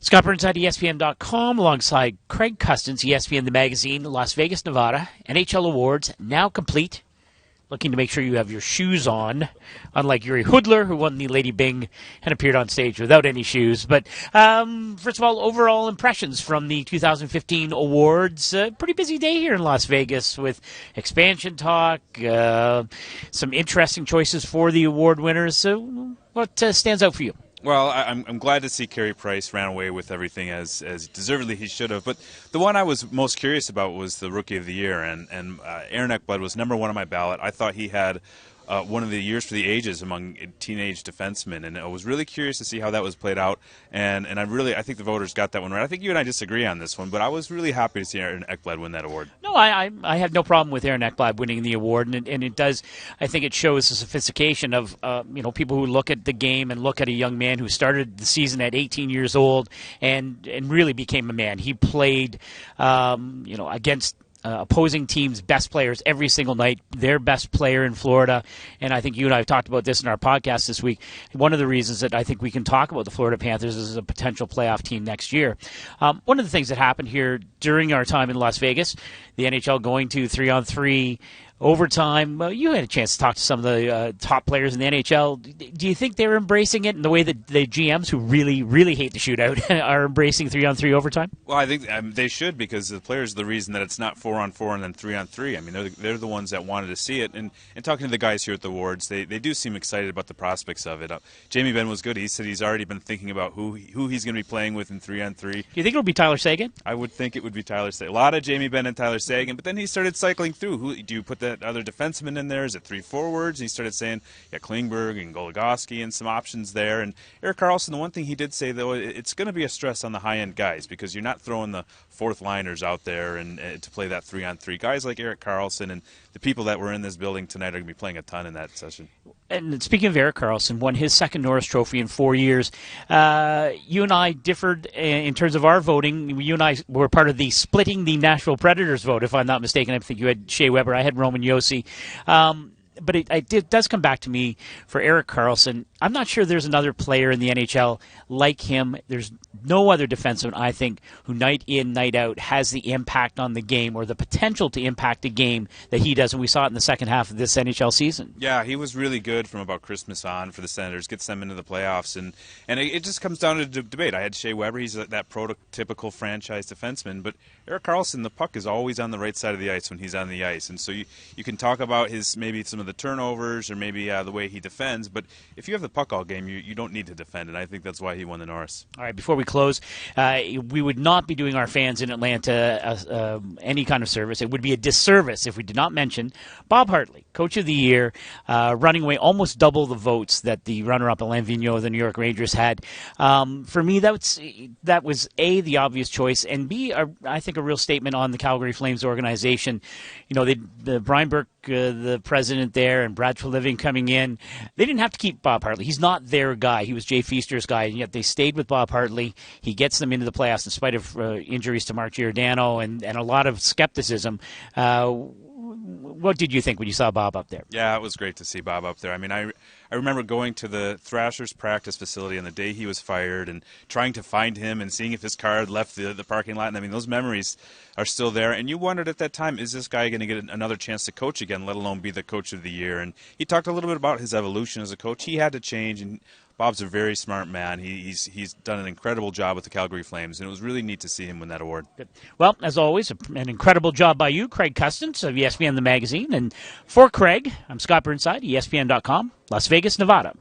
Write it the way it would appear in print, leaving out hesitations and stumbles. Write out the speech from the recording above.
Scott Burnside, ESPN.com, alongside Craig Custance, ESPN The Magazine, Las Vegas, Nevada. NHL Awards now complete. Looking to make sure you have your shoes on, unlike Yuri Hudler, who won the Lady Byng and appeared on stage without any shoes. But first of all, overall impressions from the 2015 awards. Pretty busy day here in Las Vegas with expansion talk, some interesting choices for the award winners. So what stands out for you? Well, I'm glad to see Carey Price ran away with everything as deservedly he should have. But the one I was most curious about was the Rookie of the Year, and Aaron Ekblad was number one on my ballot. I thought he had one of the years for the ages among teenage defensemen, and I was really curious to see how that was played out. And I think the voters got that one right. I think you and I disagree on this one, but I was really happy to see Aaron Ekblad win that award. No, I have no problem with Aaron Ekblad winning the award, and it does. I think it shows the sophistication of people who look at the game and look at a young man who started the season at 18 years old and really became a man. He played against opposing teams' best players every single night, their best player in Florida. And I think you and I have talked about this in our podcast this week. One of the reasons that I think we can talk about the Florida Panthers as a potential playoff team next year. One of the things that happened here during our time in Las Vegas, the NHL going to 3-on-3 overtime. You had a chance to talk to some of the top players in the NHL. Do you think they're embracing it in the way that the GMs who really, really hate the shootout are embracing 3-on-3 overtime? Well, I think they should, because the players are the reason that it's not 4-on-4 and then 3-on-3. I mean, they're the ones that wanted to see it. And talking to the guys here at the awards, they do seem excited about the prospects of it. Jamie Benn was good. He said he's already been thinking about who he's going to be playing with in 3-on-3. Do you think it'll be Tyler Seguin? I would think it would be Tyler Seguin. A lot of Jamie Benn and Tyler Seguin, but then he started cycling through. Who do you put that other defenseman in there? Is it 3 forwards? And he started saying, Klingberg and Goligoski and some options there. And Erik Karlsson, the one thing he did say, though, it's going to be a stress on the high-end guys, because you're not throwing the fourth liners out there and to play that 3-on-3. Guys like Erik Karlsson and the people that were in this building tonight are going to be playing a ton in that session. And speaking of Erik Karlsson, won his second Norris Trophy in 4 years. You and I differed in terms of our voting. You and I were part of the splitting the Nashville Predators vote, if I'm not mistaken. I think you had Shea Weber. I had Roman Josi. But it does come back to me for Erik Karlsson. I'm not sure there's another player in the NHL like him. There's no other defenseman, I think, who night in, night out has the impact on the game or the potential to impact the game that he does, and we saw it in the second half of this NHL season. Yeah, he was really good from about Christmas on for the Senators, gets them into the playoffs, and it just comes down to debate. I had Shea Weber. He's that prototypical franchise defenseman, but Erik Karlsson, the puck is always on the right side of the ice when he's on the ice, and so you can talk about maybe some of the turnovers or maybe the way he defends, but if you have the puck all game, you don't need to defend, and I think that's why he won the Norris. All right, before we close, we would not be doing our fans in Atlanta any kind of service. It would be a disservice if we did not mention Bob Hartley, Coach of the Year, running away almost double the votes that the runner-up Alain Vigneault of the New York Rangers had. For me, that was A, the obvious choice, and B, I think a real statement on the Calgary Flames organization. The Brian Burke, the president there, and Brad Treliving coming in, they didn't have to keep Bob Hartley. He's not their guy. He was Jay Feaster's guy, and yet they stayed with Bob Hartley. He gets them into the playoffs in spite of injuries to Mark Giordano and a lot of skepticism. What did you think when you saw Bob up there? Yeah, it was great to see Bob up there. I mean, I remember going to the Thrashers practice facility on the day he was fired and trying to find him and seeing if his car had left the parking lot. And I mean, those memories are still there. And you wondered at that time, is this guy going to get another chance to coach again, let alone be the Coach of the Year? And he talked a little bit about his evolution as a coach. He had to change, and Bob's a very smart man. He's done an incredible job with the Calgary Flames, and it was really neat to see him win that award. Good. Well, as always, an incredible job by you, Craig Custance of ESPN The Magazine. And for Craig, I'm Scott Burnside, ESPN.com, Las Vegas, Nevada.